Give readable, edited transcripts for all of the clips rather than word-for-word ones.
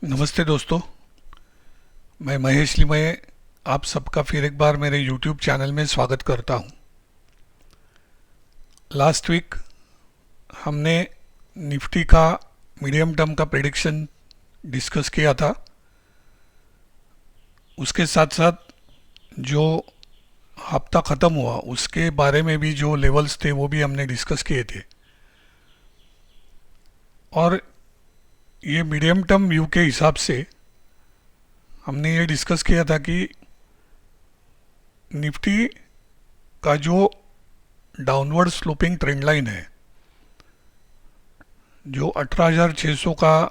नमस्ते दोस्तों। मैं महेश लिमये आप सबका फिर एक बार मेरे YouTube चैनल में स्वागत करता हूं। लास्ट वीक हमने निफ्टी का मीडियम टर्म का प्रेडिक्शन डिस्कस किया था। उसके साथ साथ जो हफ्ता ख़त्म हुआ उसके बारे में भी जो लेवल्स थे वो भी हमने डिस्कस किए थे। और ये मीडियम टर्म व्यू के हिसाब से हमने ये डिस्कस किया था कि निफ्टी का जो डाउनवर्ड स्लोपिंग ट्रेंड लाइन है, जो 18,600 का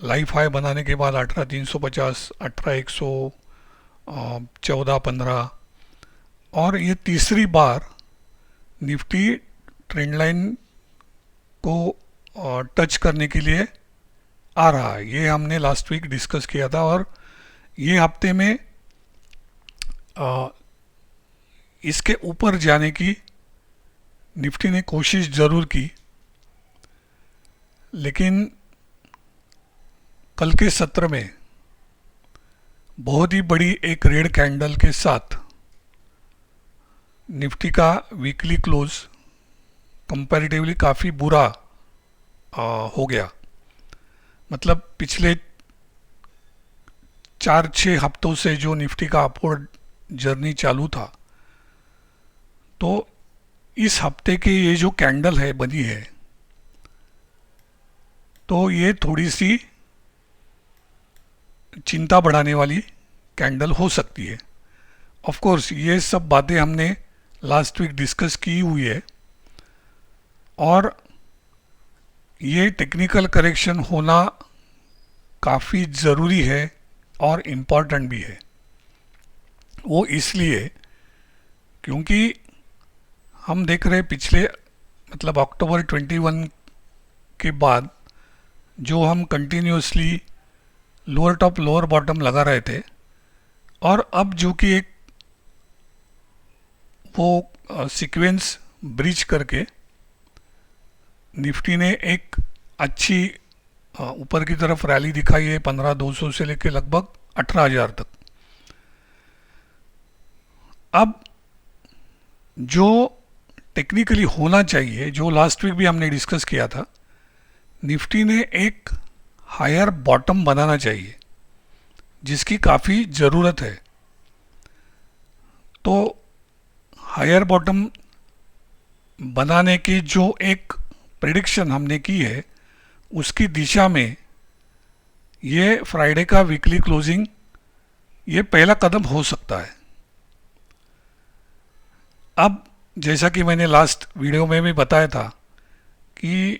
लाइफ हाई बनाने के बाद 18,350, 18,100, 14,15 और ये तीसरी बार निफ्टी ट्रेंड लाइन को टच करने के लिए आ रहा है। ये हमने लास्ट वीक डिस्कस किया था और ये हफ्ते में इसके ऊपर जाने की निफ्टी ने कोशिश ज़रूर की, लेकिन कल के सत्र में बहुत ही बड़ी एक रेड कैंडल के साथ निफ्टी का वीकली क्लोज कंपैरेटिवली काफ़ी बुरा हो गया। मतलब पिछले 4-6 हफ्तों से जो निफ्टी का अपवर्ड जर्नी चालू था, तो इस हफ्ते के ये जो कैंडल है बनी है, तो ये थोड़ी सी चिंता बढ़ाने वाली कैंडल हो सकती है। ऑफ कोर्स ये सब बातें हमने लास्ट वीक डिस्कस की हुई है और ये टेक्निकल करेक्शन होना काफ़ी ज़रूरी है और इम्पॉर्टेंट भी है। वो इसलिए क्योंकि हम देख रहे पिछले मतलब अक्टूबर 21 के बाद जो हम continuously lower top lower bottom लगा रहे थे, और अब जो कि एक वो सीक्वेंस ब्रीच करके निफ्टी ने एक अच्छी ऊपर की तरफ रैली दिखाई है 15,200 से लेकर लगभग 18,000 तक। अब जो टेक्निकली होना चाहिए, जो लास्ट वीक भी हमने डिस्कस किया था, निफ्टी ने एक हायर बॉटम बनाना चाहिए जिसकी काफ़ी ज़रूरत है। तो हायर बॉटम बनाने की जो एक प्रेडिक्शन हमने की है, उसकी दिशा में ये फ्राइडे का वीकली क्लोजिंग ये पहला कदम हो सकता है। अब जैसा कि मैंने लास्ट वीडियो में भी बताया था कि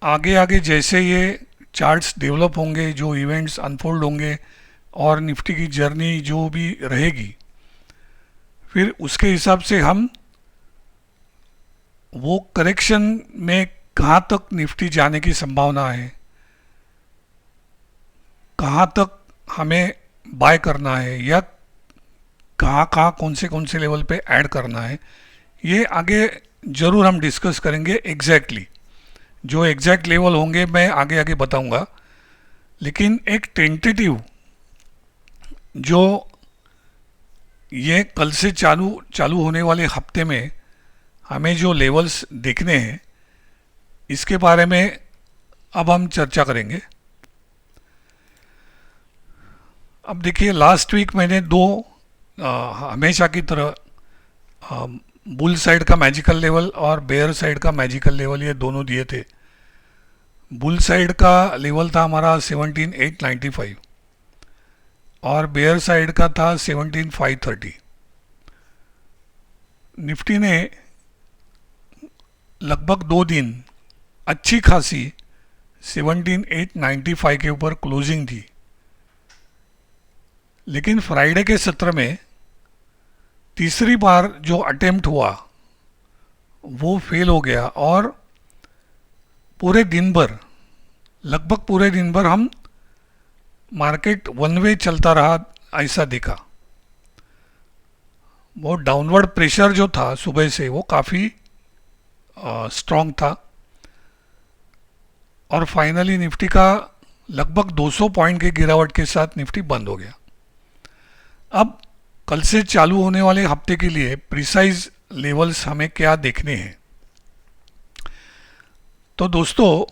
आगे आगे जैसे ये चार्ट्स डेवलप होंगे, जो इवेंट्स अनफोल्ड होंगे और निफ्टी की जर्नी जो भी रहेगी, फिर उसके हिसाब से हम वो करेक्शन में कहाँ तक निफ्टी जाने की संभावना है, कहाँ तक हमें बाय करना है या कहाँ कहाँ कौन से लेवल पे ऐड करना है, ये आगे ज़रूर हम डिस्कस करेंगे। एग्जैक्टली जो एग्जैक्ट लेवल होंगे मैं आगे आगे बताऊंगा, लेकिन एक टेंटेटिव जो ये कल से चालू होने वाले हफ्ते में हमें जो लेवल्स देखने हैं, इसके बारे में अब हम चर्चा करेंगे। अब देखिए, लास्ट वीक मैंने दो हमेशा की तरह बुल साइड का मैजिकल लेवल और बेयर साइड का मैजिकल लेवल ये दोनों दिए थे। बुल साइड का लेवल था हमारा 17,895 और बेयर साइड का था 17,530। निफ्टी ने लगभग 2 दिन अच्छी खासी 17,895 के ऊपर क्लोजिंग थी, लेकिन फ्राइडे के सत्र में तीसरी बार जो अटेम्प्ट हुआ वो फेल हो गया और पूरे दिन भर, लगभग पूरे दिन भर हम मार्केट वन वे चलता रहा, ऐसा दिखा। वो डाउनवर्ड प्रेशर जो था सुबह से वो काफ़ी स्ट्रॉन्ग था और फाइनली निफ्टी का लगभग 200 पॉइंट के गिरावट के साथ निफ्टी बंद हो गया। अब कल से चालू होने वाले हफ्ते के लिए प्रिसाइज लेवल्स हमें क्या देखने हैं। तो दोस्तों,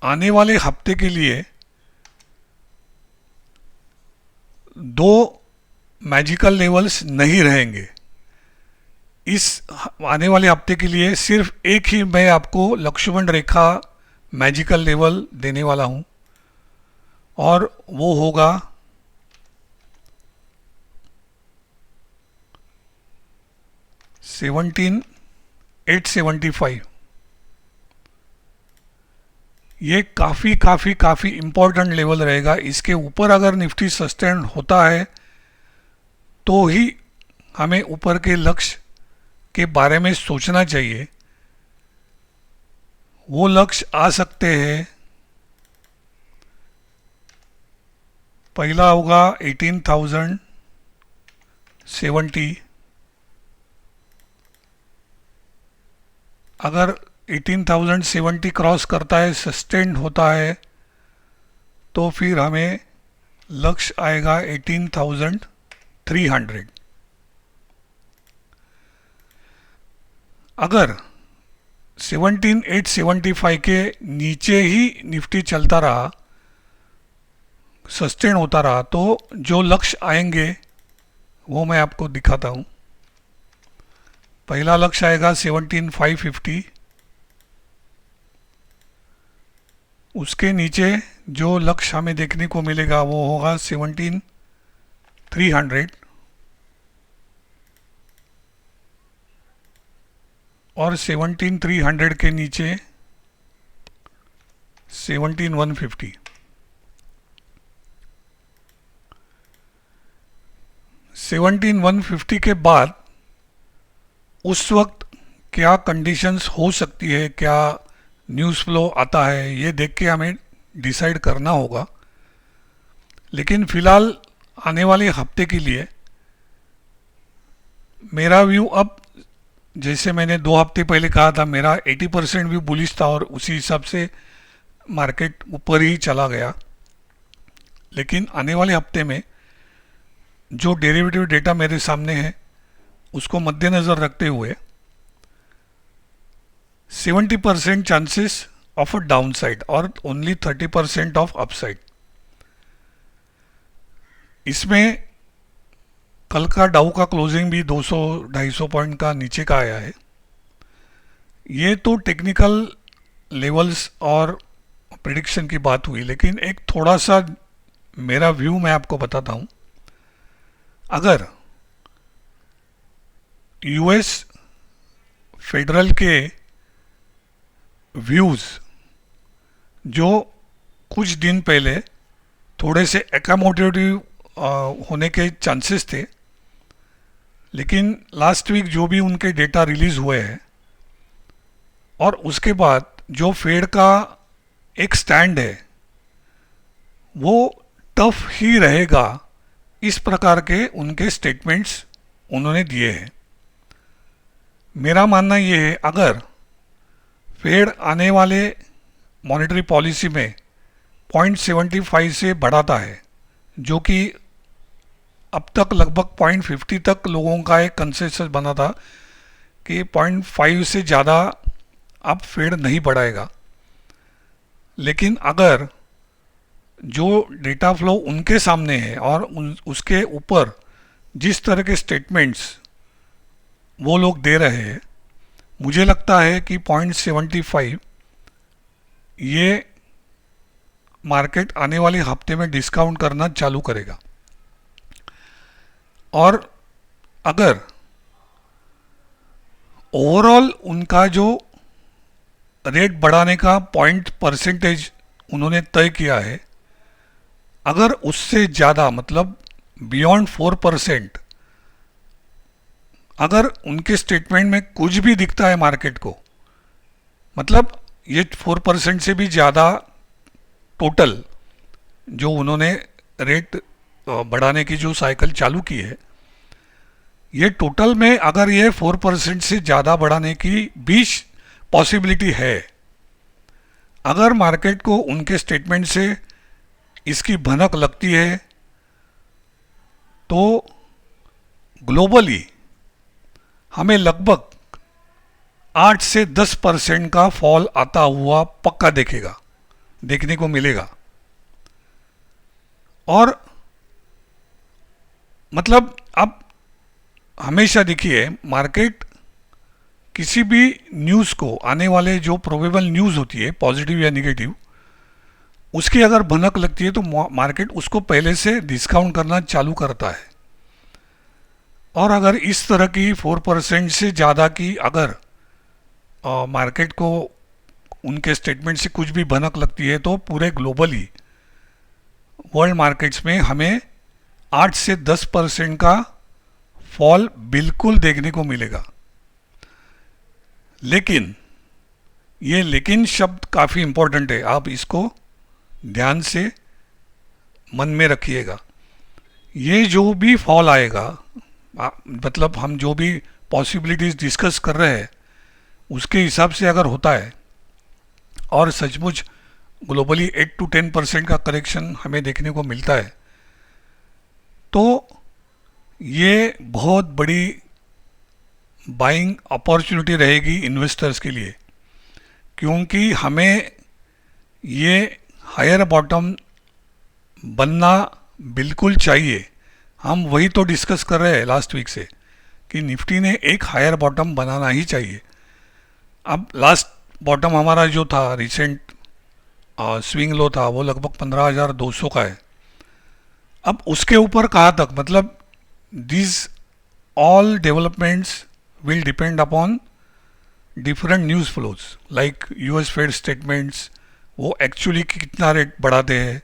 आने वाले हफ्ते के लिए दो मैजिकल लेवल्स नहीं रहेंगे। इस आने वाले हफ्ते के लिए सिर्फ एक ही मैं आपको लक्ष्मण रेखा मैजिकल लेवल देने वाला हूं, और वो होगा 17,875। ये काफ़ी इम्पोर्टेंट लेवल रहेगा। इसके ऊपर अगर निफ्टी सस्टेन होता है तो ही हमें ऊपर के लक्ष्य के बारे में सोचना चाहिए। वो लक्ष्य आ सकते हैं, पहला होगा 18,070। अगर 18,070 क्रॉस करता है, सस्टेन होता है, तो फिर हमें लक्ष्य आएगा 18,300। अगर 17,875 के नीचे ही निफ्टी चलता रहा, सस्टेन होता रहा, तो जो लक्ष्य आएंगे वो मैं आपको दिखाता हूँ। पहला लक्ष्य आएगा 17,550। उसके नीचे जो लक्ष्य हमें देखने को मिलेगा वो होगा 17,300, और 17,300 के नीचे 17,150। 17,150 के बाद उस वक्त क्या कंडीशंस हो सकती है, क्या न्यूज़ फ्लो आता है, ये देख के हमें डिसाइड करना होगा। लेकिन फ़िलहाल आने वाले हफ्ते के लिए मेरा व्यू, अब जैसे मैंने 2 हफ्ते पहले कहा था, मेरा 80% व्यू बुलिश था और उसी हिसाब से मार्केट ऊपर ही चला गया। लेकिन आने वाले हफ्ते में जो डेरिवेटिव डेटा मेरे सामने है उसको मद्देनज़र रखते हुए 70% chances of a down side और ओनली 30% ऑफ अपसाइड। इसमें कल का डाउ का क्लोजिंग भी 200-250 पॉइंट का नीचे का आया है। ये तो टेक्निकल लेवल्स और प्रिडिक्शन की बात हुई, लेकिन एक थोड़ा सा मेरा व्यू मैं आपको बताता हूँ। अगर यूएस फेडरल के व्यूज़ जो कुछ दिन पहले थोड़े से एकोमोडेटिव होने के चांसेस थे, लेकिन लास्ट वीक जो भी उनके डेटा रिलीज़ हुए हैं और उसके बाद जो फेड का एक स्टैंड है वो टफ ही रहेगा, इस प्रकार के उनके स्टेटमेंट्स उन्होंने दिए हैं। मेरा मानना ये है, अगर फेड आने वाले मॉनेटरी पॉलिसी में 0.75 से बढ़ाता है, जो कि अब तक लगभग 0.50 तक लोगों का एक कंसेंसस बना था कि 0.5 से ज़्यादा अब फेड नहीं बढ़ाएगा। लेकिन अगर जो डेटा फ्लो उनके सामने है और उसके ऊपर जिस तरह के स्टेटमेंट्स वो लोग दे रहे हैं, मुझे लगता है कि 0.75 ये मार्केट आने वाले हफ्ते में डिस्काउंट करना चालू करेगा। और अगर ओवरऑल उनका जो रेट बढ़ाने का परसेंटेज उन्होंने तय किया है, अगर उससे ज़्यादा, मतलब बियॉन्ड 4%, अगर उनके स्टेटमेंट में कुछ भी दिखता है मार्केट को, मतलब ये 4% से भी ज़्यादा टोटल जो उन्होंने रेट बढ़ाने की जो साइकिल चालू की है, ये टोटल में अगर ये 4% से ज़्यादा बढ़ाने की भी पॉसिबिलिटी है, अगर मार्केट को उनके स्टेटमेंट से इसकी भनक लगती है तो ग्लोबली हमें लगभग 8 से 10% का फॉल आता हुआ पक्का देखने को मिलेगा। और मतलब अब हमेशा देखिए, मार्केट किसी भी न्यूज़ को, आने वाले जो प्रोबेबल न्यूज़ होती है पॉजिटिव या निगेटिव, उसकी अगर भनक लगती है तो मार्केट उसको पहले से डिस्काउंट करना चालू करता है। और अगर इस तरह की 4% से ज़्यादा की अगर मार्केट को उनके स्टेटमेंट से कुछ भी भनक लगती है तो पूरे ग्लोबली वर्ल्ड मार्केट्स में हमें 8 से 10% का फॉल बिल्कुल देखने को मिलेगा। लेकिन ये लेकिन शब्द काफ़ी इम्पोर्टेंट है, आप इसको ध्यान से मन में रखिएगा। ये जो भी फॉल आएगा, मतलब हम जो भी पॉसिबिलिटीज़ डिस्कस कर रहे हैं उसके हिसाब से अगर होता है और सचमुच ग्लोबली 8 to 10% का करेक्शन हमें देखने को मिलता है तो ये बहुत बड़ी बाइंग अपॉर्चुनिटी रहेगी इन्वेस्टर्स के लिए, क्योंकि हमें ये हायर बॉटम बनना बिल्कुल चाहिए। हम वही तो डिस्कस कर रहे हैं लास्ट वीक से कि निफ्टी ने एक हायर बॉटम बनाना ही चाहिए। अब लास्ट बॉटम हमारा जो था, रिसेंट स्विंग लो था, वो लगभग 15,200 का है। अब उसके ऊपर कहाँ तक, मतलब this all developments will depend upon different news flows like US Fed statements, वो एक्चुअली कितना रेट बढ़ाते हैं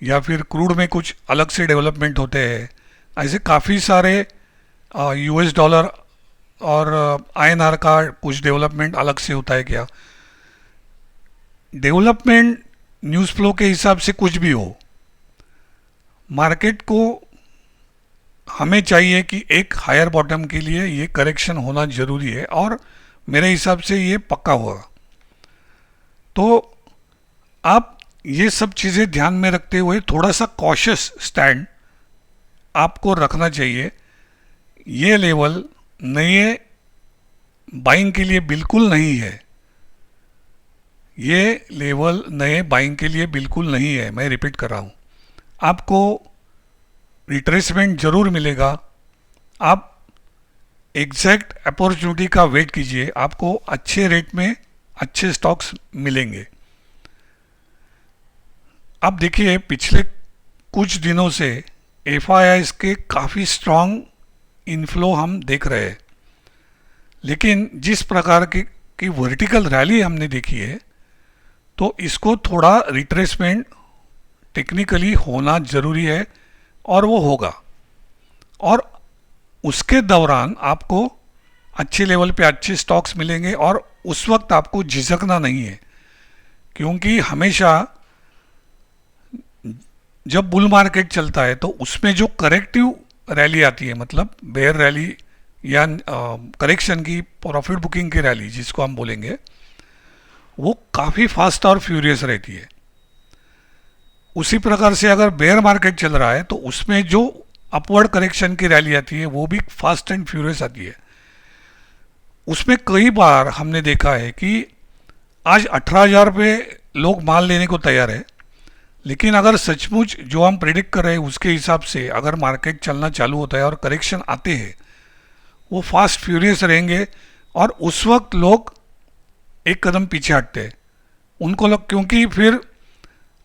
या फिर क्रूड में कुछ अलग से डेवलपमेंट होते हैं। ऐसे काफ़ी सारे US डॉलर और INR का कुछ डेवलपमेंट अलग से होता है क्या। डेवलपमेंट न्यूज़ फ्लो के हिसाब से कुछ भी हो, मार्केट को हमें चाहिए कि एक हायर बॉटम के लिए ये करेक्शन होना ज़रूरी है और मेरे हिसाब से ये पक्का होगा। तो आप ये सब चीज़ें ध्यान में रखते हुए थोड़ा सा कॉशियस स्टैंड आपको रखना चाहिए। ये लेवल नए बाइंग के लिए बिल्कुल नहीं है, ये लेवल नए बाइंग के लिए बिल्कुल नहीं है। मैं रिपीट कर रहा हूँ, आपको रिट्रेसमेंट ज़रूर मिलेगा। आप एग्जैक्ट अपॉर्चुनिटी का वेट कीजिए, आपको अच्छे रेट में अच्छे स्टॉक्स मिलेंगे। अब देखिए, पिछले कुछ दिनों से एफआईआईज के काफ़ी स्ट्रॉन्ग इनफ्लो हम देख रहे हैं, लेकिन जिस प्रकार की वर्टिकल रैली हमने देखी है तो इसको थोड़ा रिट्रेसमेंट टेक्निकली होना ज़रूरी है और वो होगा। और उसके दौरान आपको अच्छे लेवल पे अच्छे स्टॉक्स मिलेंगे और उस वक्त आपको झिझकना नहीं है, क्योंकि हमेशा जब बुल मार्केट चलता है तो उसमें जो करेक्टिव रैली आती है, मतलब बेयर रैली या करेक्शन की प्रॉफिट बुकिंग की रैली जिसको हम बोलेंगे, वो काफ़ी फास्ट और फ्यूरियस रहती है। उसी प्रकार से अगर बेयर मार्केट चल रहा है तो उसमें जो अपवर्ड करेक्शन की रैली आती है वो भी फास्ट एंड फ्यूरियस आती है। उसमें कई बार हमने देखा है कि आज 18,000 पे लोग माल लेने को तैयार है, लेकिन अगर सचमुच जो हम प्रेडिक्ट कर रहे हैं उसके हिसाब से अगर मार्केट चलना चालू होता है और करेक्शन आते हैं, वो फास्ट फ्यूरियस रहेंगे और उस वक्त लोग एक कदम पीछे हटते हैं। उनको लोग, क्योंकि फिर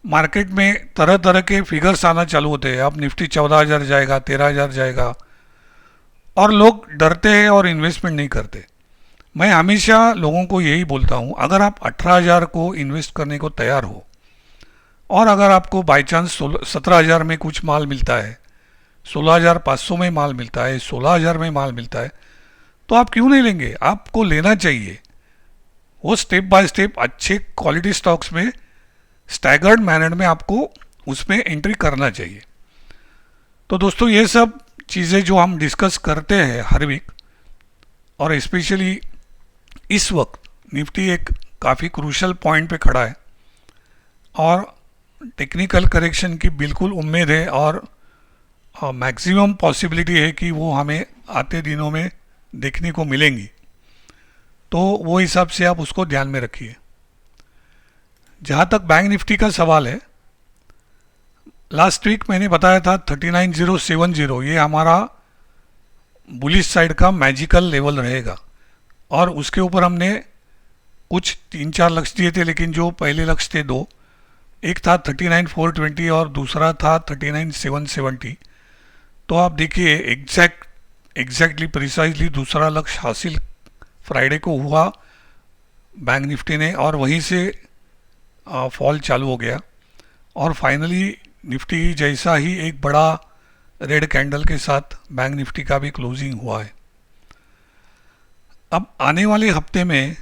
मार्केट में तरह तरह के फिगर्स आना चालू होते हैं। अब निफ्टी 14,000 जाएगा, 13,000 जाएगा, और लोग डरते हैं और इन्वेस्टमेंट नहीं करते। मैं हमेशा लोगों को यही बोलता हूँ, अगर आप 18,000 को इन्वेस्ट करने को तैयार हो और अगर आपको बाई चांस 17,000 में कुछ माल मिलता है, 16,500 में माल मिलता है, 16,000 में माल मिलता है, तो आप क्यों नहीं लेंगे? आपको लेना चाहिए। वो स्टेप बाय स्टेप अच्छे क्वालिटी स्टॉक्स में स्टैगर्ड मैनर में आपको उसमें एंट्री करना चाहिए। तो दोस्तों, ये सब चीज़ें जो हम डिस्कस करते हैं हर वीक, और स्पेशली इस वक्त निफ्टी एक काफ़ी क्रूशल पॉइंट पे खड़ा है और टेक्निकल करेक्शन की बिल्कुल उम्मीद है और मैक्सिमम पॉसिबिलिटी है कि वो हमें आते दिनों में देखने को मिलेंगी। तो वो हिसाब से आप उसको ध्यान में रखिए। जहाँ तक बैंक निफ्टी का सवाल है, लास्ट वीक मैंने बताया था 39070 ये हमारा बुलिश साइड का मैजिकल लेवल रहेगा, और उसके ऊपर हमने कुछ 3-4 लक्ष्य दिए थे, लेकिन जो पहले लक्ष्य थे दो, एक था 39420 और दूसरा था 39770। तो आप देखिए एग्जैक्टली प्रिसाइजली दूसरा लक्ष्य हासिल फ्राइडे को हुआ बैंक निफ्टी ने, और वहीं से फॉल चालू हो गया और फाइनली निफ्टी जैसा ही एक बड़ा रेड कैंडल के साथ बैंक निफ्टी का भी क्लोजिंग हुआ है। अब आने वाले हफ्ते में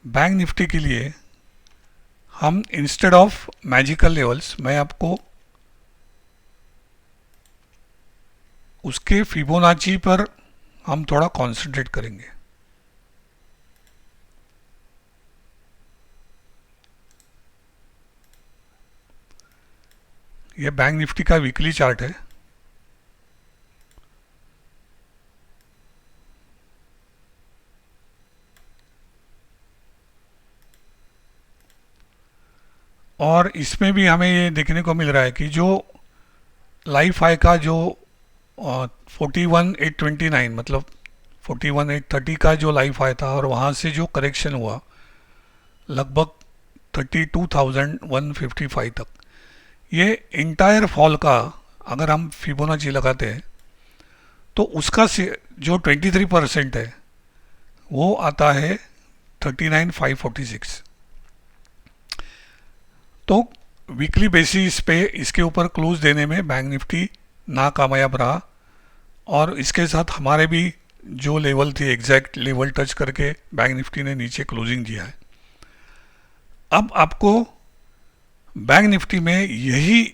बैंक निफ्टी के लिए हम इंस्टेड ऑफ मैजिकल लेवल्स, मैं आपको उसके फिबोनाची पर हम थोड़ा कॉन्सेंट्रेट करेंगे। यह बैंक निफ्टी का वीकली चार्ट है। और इसमें भी हमें ये देखने को मिल रहा है कि जो लाइफ हाई का जो 41,829 मतलब 41,830 का जो लाइफ हाई था, और वहाँ से जो करेक्शन हुआ लगभग 32,155 तक, ये इंटायर फॉल का अगर हम फिबोनाची लगाते हैं तो उसका जो 23% है वो आता है 39,546। तो वीकली बेसिस पे इसके ऊपर क्लोज देने में बैंक निफ्टी नाकामयाब रहा, और इसके साथ हमारे भी जो लेवल थे एग्जैक्ट लेवल टच करके बैंक निफ्टी ने नीचे क्लोजिंग दिया है। अब आपको बैंक निफ्टी में यही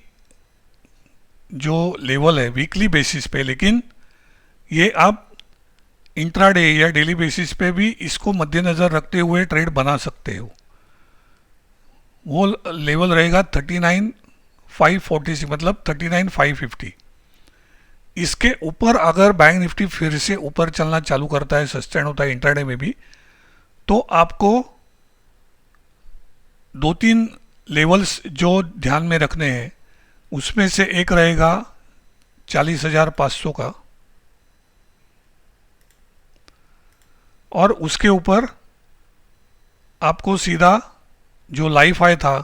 जो लेवल है वीकली बेसिस पे, लेकिन ये आप इंट्राडे या डेली बेसिस पे भी इसको मद्देनज़र रखते हुए ट्रेड बना सकते हो। वो लेवल रहेगा 39,546 मतलब 39,550। इसके ऊपर अगर बैंक निफ्टी फिर से ऊपर चलना चालू करता है, सस्टेन होता है इंट्राडे में भी, तो आपको 2-3 लेवल्स जो ध्यान में रखने हैं, उसमें से एक रहेगा 40,500 का, और उसके ऊपर आपको सीधा जो लाइफ हाई था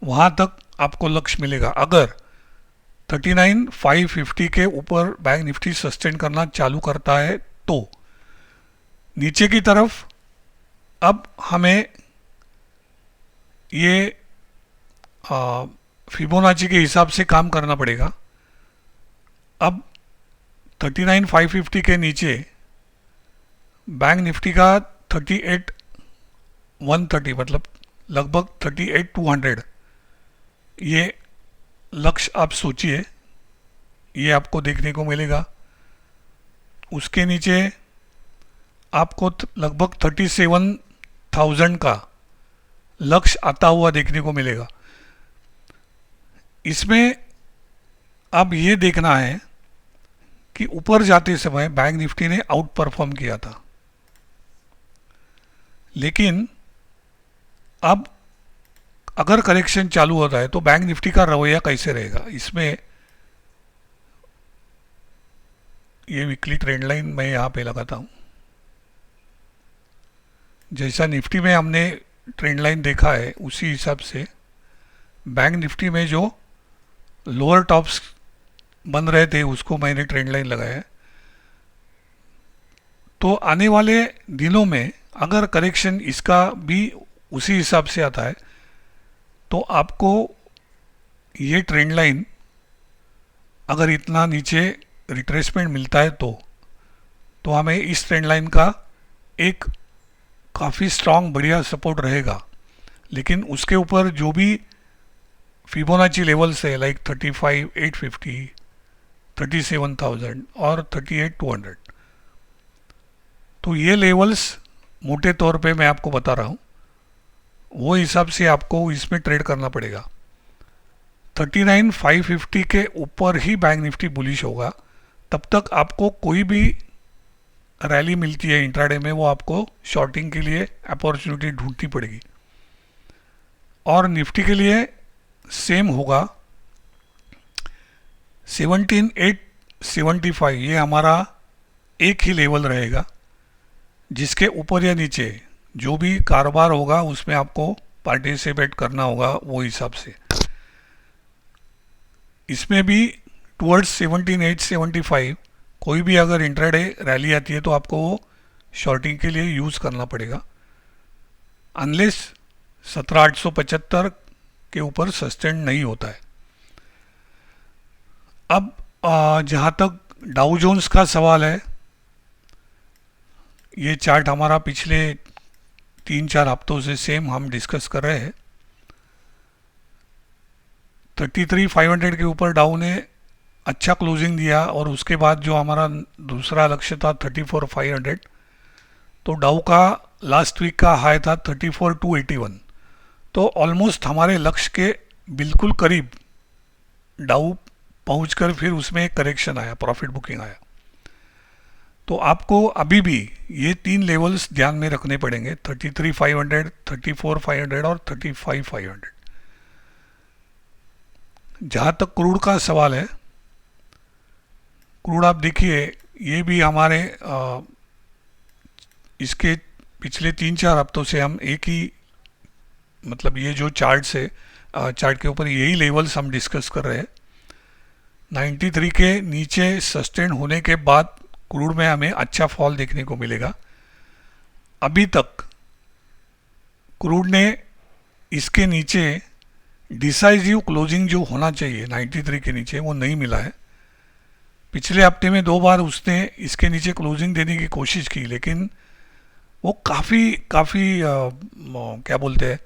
वहाँ तक आपको लक्ष्य मिलेगा। अगर 39,550 के ऊपर बैंक निफ्टी सस्टेन करना चालू करता है तो नीचे की तरफ अब हमें ये फिबोनाची के हिसाब से काम करना पड़ेगा। अब 39,550 के नीचे बैंक निफ्टी का 38,130 मतलब लगभग 38,200 ये लक्ष्य आप सोचिए, ये आपको देखने को मिलेगा। उसके नीचे आपको लगभग 37,000 का लक्ष्य आता हुआ देखने को मिलेगा। इसमें अब ये देखना है कि ऊपर जाते समय बैंक निफ्टी ने आउट परफॉर्म किया था, लेकिन अब अगर करेक्शन चालू होता है तो बैंक निफ्टी का रवैया कैसे रहेगा। इसमें ये वीकली ट्रेंड लाइन मैं यहाँ पे लगाता हूँ। जैसा निफ्टी में हमने ट्रेंड लाइन देखा है उसी हिसाब से बैंक निफ्टी में जो लोअर टॉप्स बन रहे थे उसको मैंने ट्रेंड लाइन लगाया है। तो आने वाले दिनों में अगर करेक्शन इसका भी उसी हिसाब से आता है तो आपको ये ट्रेंड लाइन अगर इतना नीचे रिट्रेसमेंट मिलता है तो हमें इस ट्रेंड लाइन का एक काफ़ी स्ट्रांग बढ़िया सपोर्ट रहेगा। लेकिन उसके ऊपर जो भी फिबोनाची लेवल्स है लाइक 35,850, 37,000 और 38,200, तो ये लेवल्स मोटे तौर पे मैं आपको बता रहा हूँ वो हिसाब से आपको इसमें ट्रेड करना पड़ेगा। 39,550 के ऊपर ही बैंक निफ्टी बुलिश होगा। तब तक आपको कोई भी रैली मिलती है इंट्राडे में, वो आपको शॉर्टिंग के लिए अपॉर्चुनिटी ढूंढनी पड़ेगी। और निफ्टी के लिए सेम होगा। 17,875 ये हमारा एक ही लेवल रहेगा, जिसके ऊपर या नीचे जो भी कारोबार होगा उसमें आपको पार्टिसिपेट करना होगा वो हिसाब से। इसमें भी टुवर्ड्स 17,875 कोई भी अगर इंट्राडे रैली आती है तो आपको वो शॉर्टिंग के लिए यूज़ करना पड़ेगा, अनलेस 17,875 के ऊपर सस्टेन नहीं होता है। अब जहाँ तक डाउ जोन्स का सवाल है, ये चार्ट हमारा पिछले 3-4 हफ्तों से सेम हम डिस्कस कर रहे हैं। 33,500 के ऊपर डाउ ने अच्छा क्लोजिंग दिया और उसके बाद जो हमारा दूसरा लक्ष्य था 34,500, तो डाउ का लास्ट वीक का हाई था 34,281। तो ऑलमोस्ट हमारे लक्ष्य के बिल्कुल करीब डाउ पहुंचकर फिर उसमें एक करेक्शन आया, प्रॉफिट बुकिंग आया। तो आपको अभी भी ये 3 लेवल्स ध्यान में रखने पड़ेंगे, 33,500, 34,500 और 35,500। जहाँ तक क्रूड का सवाल है, क्रूड आप देखिए ये भी हमारे इसके पिछले 3-4 हफ्तों से हम एक ही, मतलब ये जो चार्ट से चार्ट के ऊपर यही लेवल्स हम डिस्कस कर रहे हैं। 93 के नीचे सस्टेन होने के बाद क्रूड में हमें अच्छा फॉल देखने को मिलेगा। अभी तक क्रूड ने इसके नीचे डिसाइसिव क्लोजिंग जो होना चाहिए 93 के नीचे, वो नहीं मिला है। पिछले हफ्ते में 2 बार उसने इसके नीचे क्लोजिंग देने की कोशिश की, लेकिन वो काफ़ी क्या बोलते हैं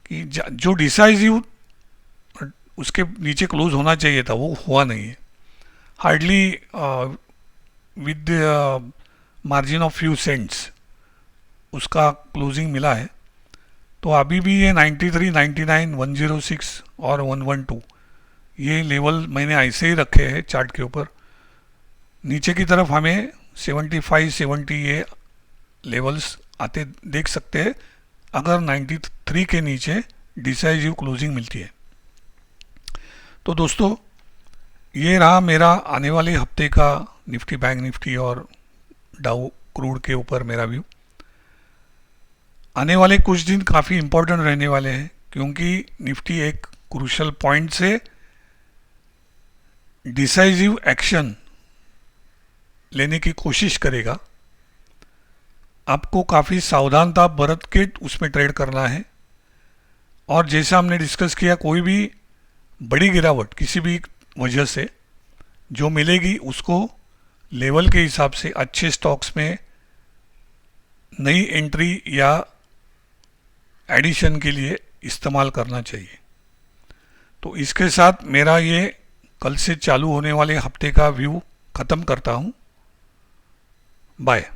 कि जो डिसाइसिव उसके नीचे क्लोज होना चाहिए था वो हुआ नहीं है। Hardly with margin of few cents उसका क्लोजिंग मिला है। तो अभी भी ये 93, 99, 106 और 112 ये लेवल मैंने ऐसे ही रखे हैं चार्ट के ऊपर। नीचे की तरफ हमें 75, 70 ये लेवल्स आते देख सकते हैं अगर 93 के नीचे डिसाइसिव क्लोजिंग मिलती है। तो दोस्तों ये रहा मेरा आने वाले हफ्ते का निफ्टी, बैंक निफ्टी और डाउ क्रूड के ऊपर मेरा व्यू। आने वाले कुछ दिन काफ़ी इम्पोर्टेंट रहने वाले हैं, क्योंकि निफ्टी एक क्रूशल पॉइंट से डिसाइसिव एक्शन लेने की कोशिश करेगा। आपको काफ़ी सावधानता बरत के उसमें ट्रेड करना है। और जैसा हमने डिस्कस किया, कोई भी बड़ी गिरावट किसी भी वजह से जो मिलेगी उसको लेवल के हिसाब से अच्छे स्टॉक्स में नई एंट्री या एडिशन के लिए इस्तेमाल करना चाहिए। तो इसके साथ मेरा ये कल से चालू होने वाले हफ्ते का व्यू ख़त्म करता हूँ। बाय।